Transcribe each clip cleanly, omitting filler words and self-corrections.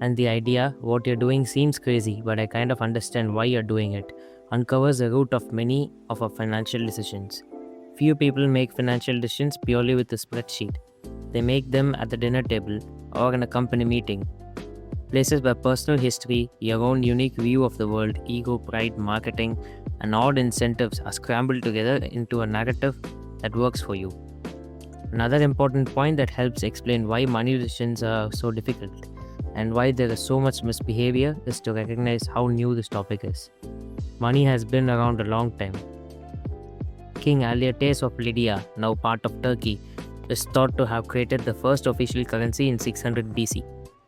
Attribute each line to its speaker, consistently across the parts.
Speaker 1: And the idea, what you're doing seems crazy, but I kind of understand why you're doing it, uncovers the root of many of our financial decisions. Few people make financial decisions purely with a spreadsheet. They make them at the dinner table or in a company meeting. Places where personal history, your own unique view of the world, ego, pride, marketing, and odd incentives are scrambled together into a narrative that works for you. Another important point that helps explain why money decisions are so difficult and why there is so much misbehavior is to recognize how new this topic is. Money has been around a long time. King Alyattes of Lydia, now part of Turkey, is thought to have created the first official currency in 600 BC.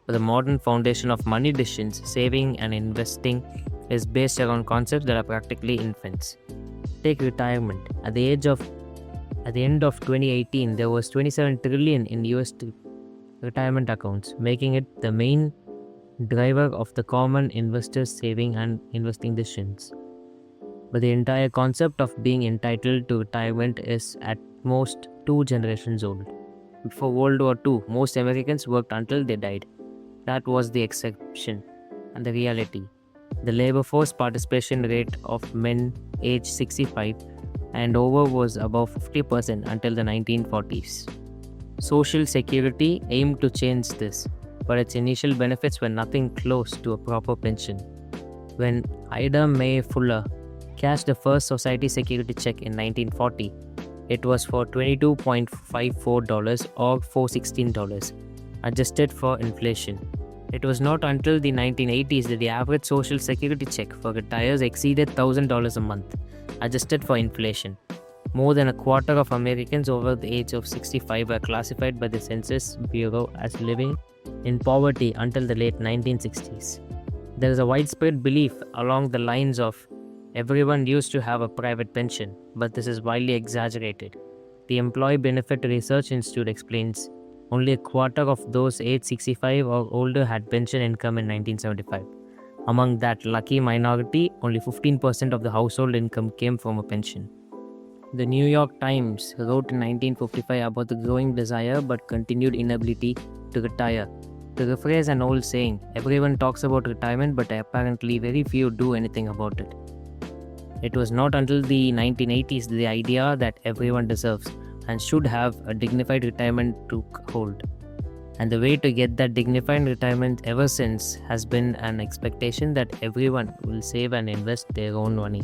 Speaker 1: But the modern foundation of money decisions, saving and investing, is based around concepts that are practically infants. Take retirement. At the end of 2018, there was 27 trillion in US retirement accounts, making it the main driver of the common investor's saving and investing decisions. But the entire concept of being entitled to retirement is at most 2 generations old. Before World War II, most Americans worked until they died. That was the exception and the reality. The labor force participation rate of men aged 65 and over was above 50% until the 1940s. Social Security aimed to change this, but its initial benefits were nothing close to a proper pension. When Ida Mae Fuller cashed the first Society Security check in 1940, it was for $22.54 or $416, adjusted for inflation. It was not until the 1980s that the average Social Security check for retirees exceeded $1,000 a month, adjusted for inflation. More than a quarter of Americans over the age of 65 were classified by the Census Bureau as living in poverty until the late 1960s. There is a widespread belief along the lines of everyone used to have a private pension, but this is widely exaggerated. The Employee Benefit Research Institute explains only a quarter of those aged 65 or older had pension income in 1975. Among that lucky minority, only 15% of the household income came from a pension. The New York Times wrote in 1955 about the growing desire but continued inability to retire. To rephrase an old saying, everyone talks about retirement but apparently very few do anything about it. It was not until the 1980s the idea that everyone deserves and should have a dignified retirement took hold. And the way to get that dignified retirement ever since has been an expectation that everyone will save and invest their own money.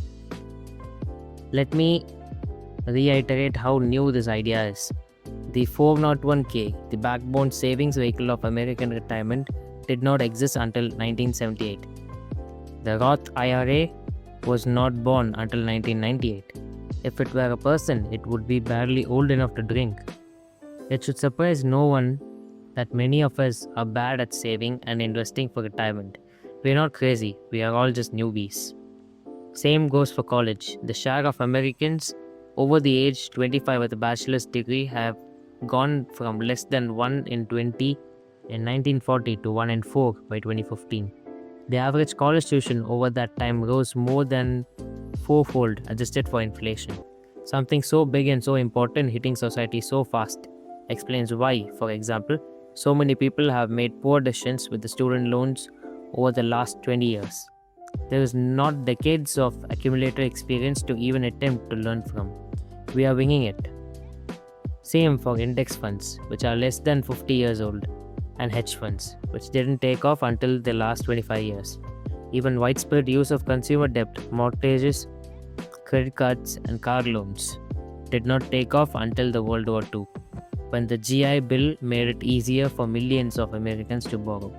Speaker 1: Let me reiterate how new this idea is. The 401k, the backbone savings vehicle of American retirement, did not exist until 1978. The Roth IRA was not born until 1998. If it were a person, it would be barely old enough to drink. It should surprise no one that many of us are bad at saving and investing for retirement. We are not crazy, we are all just newbies. Same goes for college. The share of Americans over the age 25 with a bachelor's degree have gone from less than 1 in 20 in 1940 to 1 in 4 by 2015. The average college tuition over that time rose more than fourfold, adjusted for inflation. Something so big and so important hitting society so fast explains why, for example, so many people have made poor decisions with the student loans over the last 20 years. There is not decades of accumulated experience to even attempt to learn from. We are winging it. Same for index funds, which are less than 50 years old, and hedge funds, which didn't take off until the last 25 years. Even widespread use of consumer debt, mortgages, credit cards, and car loans did not take off until the World War II, when the GI Bill made it easier for millions of Americans to borrow.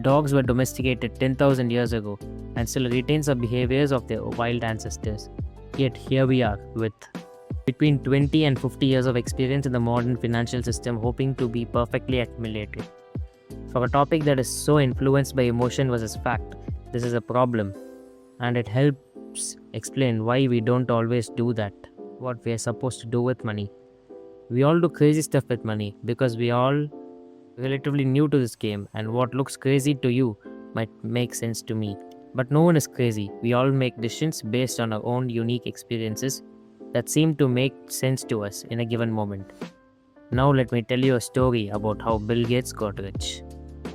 Speaker 1: Dogs were domesticated 10,000 years ago and still retain some behaviors of their wild ancestors. Yet here we are with between 20 and 50 years of experience in the modern financial system, hoping to be perfectly accumulated. For a topic that is so influenced by emotion versus fact, this is a problem, and it helps explain why we don't always do that, what we are supposed to do with money. We all do crazy stuff with money because we are all relatively new to this game, and what looks crazy to you might make sense to me. But no one is crazy. We all make decisions based on our own unique experiences that seem to make sense to us in a given moment. Now let me tell you a story about how Bill Gates got rich.